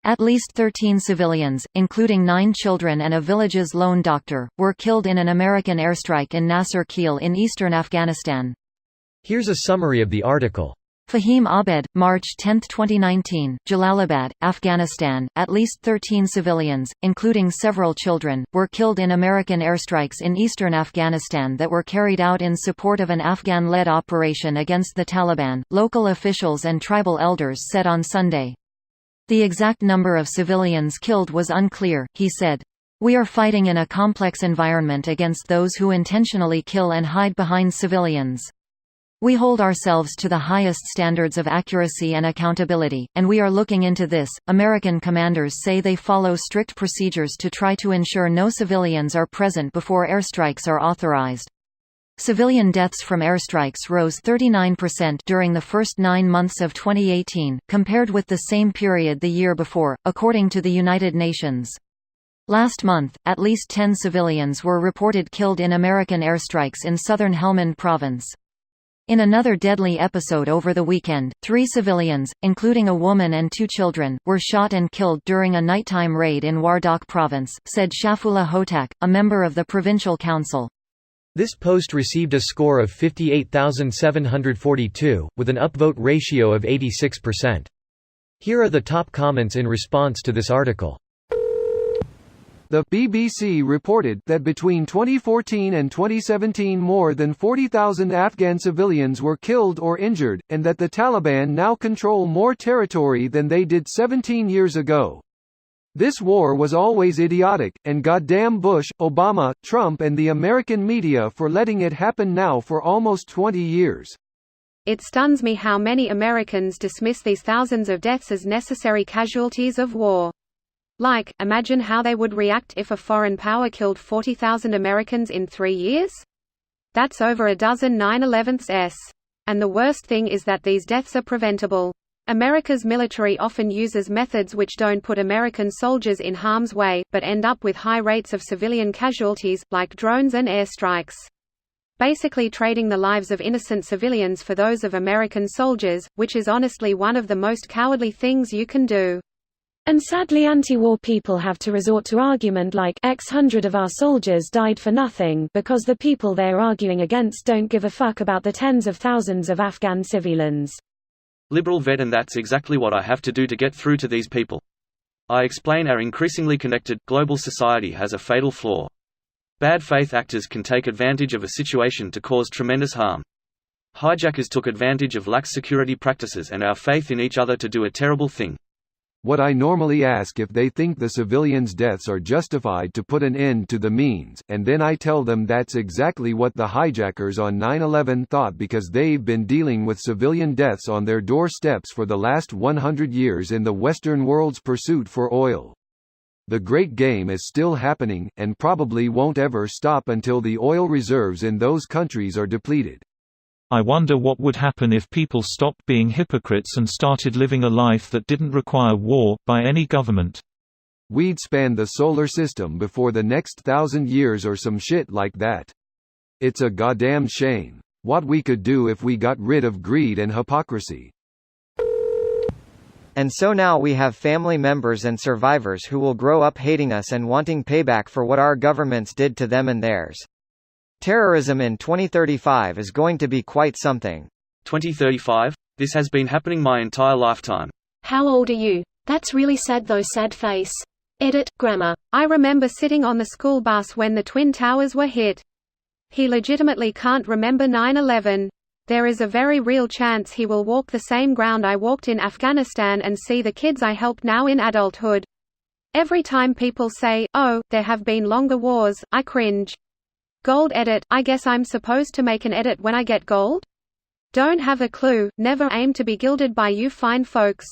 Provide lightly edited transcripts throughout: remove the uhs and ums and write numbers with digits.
At least 13 civilians, including 9 children and a village's lone doctor, were killed in an American airstrike in Nasir Keel in eastern Afghanistan. Here's a summary of the article. Fahim Abed, March 10, 2019, Jalalabad, Afghanistan. At least 13 civilians, including several children, were killed in American airstrikes in eastern Afghanistan that were carried out in support of an Afghan-led operation against the Taliban, local officials and tribal elders said on Sunday. The exact number of civilians killed was unclear, he said. We are fighting in a complex environment against those who intentionally kill and hide behind civilians. We hold ourselves to the highest standards of accuracy and accountability, and we are looking into this. American commanders say they follow strict procedures to try to ensure no civilians are present before airstrikes are authorized. Civilian deaths from airstrikes rose 39% during the first 9 months of 2018, compared with the same period the year before, according to the United Nations. Last month, at least 10 civilians were reported killed in American airstrikes in southern Helmand province. In another deadly episode over the weekend, 3 civilians, including a woman and 2 children, were shot and killed during a nighttime raid in Wardak province, said Shafullah Hotak, a member of the provincial council. This post received a score of 58,742, with an upvote ratio of 86%. Here are the top comments in response to this article. The BBC reported that between 2014 and 2017 more than 40,000 Afghan civilians were killed or injured, and that the Taliban now control more territory than they did 17 years ago. This war was always idiotic, and goddamn Bush, Obama, Trump and the American media for letting it happen now for almost 20 years. It stuns me how many Americans dismiss these thousands of deaths as necessary casualties of war. Like, imagine how they would react if a foreign power killed 40,000 Americans in 3 years? That's over a dozen 9/11s. And the worst thing is that these deaths are preventable. America's military often uses methods which don't put American soldiers in harm's way, but end up with high rates of civilian casualties, like drones and airstrikes. Basically trading the lives of innocent civilians for those of American soldiers, which is honestly one of the most cowardly things you can do. And sadly anti-war people have to resort to argument like X hundred of our soldiers died for nothing because the people they're arguing against don't give a fuck about the tens of thousands of Afghan civilians. Liberal vet, and that's exactly what I have to do to get through to these people. I explain our increasingly connected, global society has a fatal flaw. Bad faith actors can take advantage of a situation to cause tremendous harm. Hijackers took advantage of lax security practices and our faith in each other to do a terrible thing. What I normally ask if they think the civilians' deaths are justified to put an end to the means, and then I tell them that's exactly what the hijackers on 9/11 thought because they've been dealing with civilian deaths on their doorsteps for the last 100 years in the Western world's pursuit for oil. The great game is still happening, and probably won't ever stop until the oil reserves in those countries are depleted. I wonder what would happen if people stopped being hypocrites and started living a life that didn't require war, by any government. We'd span the solar system before the next 1,000 years or some shit like that. It's a goddamn shame. What we could do if we got rid of greed and hypocrisy. And so now we have family members and survivors who will grow up hating us and wanting payback for what our governments did to them and theirs. Terrorism in 2035 is going to be quite something. 2035? This has been happening my entire lifetime. How old are you? That's really sad though. Sad face. Edit, grammar. I remember sitting on the school bus when the Twin Towers were hit. He legitimately can't remember 9/11. There is a very real chance he will walk the same ground I walked in Afghanistan and see the kids I helped now in adulthood. Every time people say, oh, there have been longer wars, I cringe. Gold edit, I guess I'm supposed to make an edit when I get gold? Don't have a clue, never aim to be gilded by you fine folks.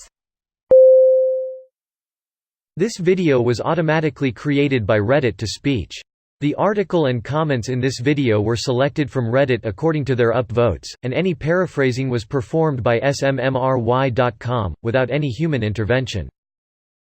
This video was automatically created by Reddit to speech. The article and comments in this video were selected from Reddit according to their upvotes, and any paraphrasing was performed by smmry.com, without any human intervention.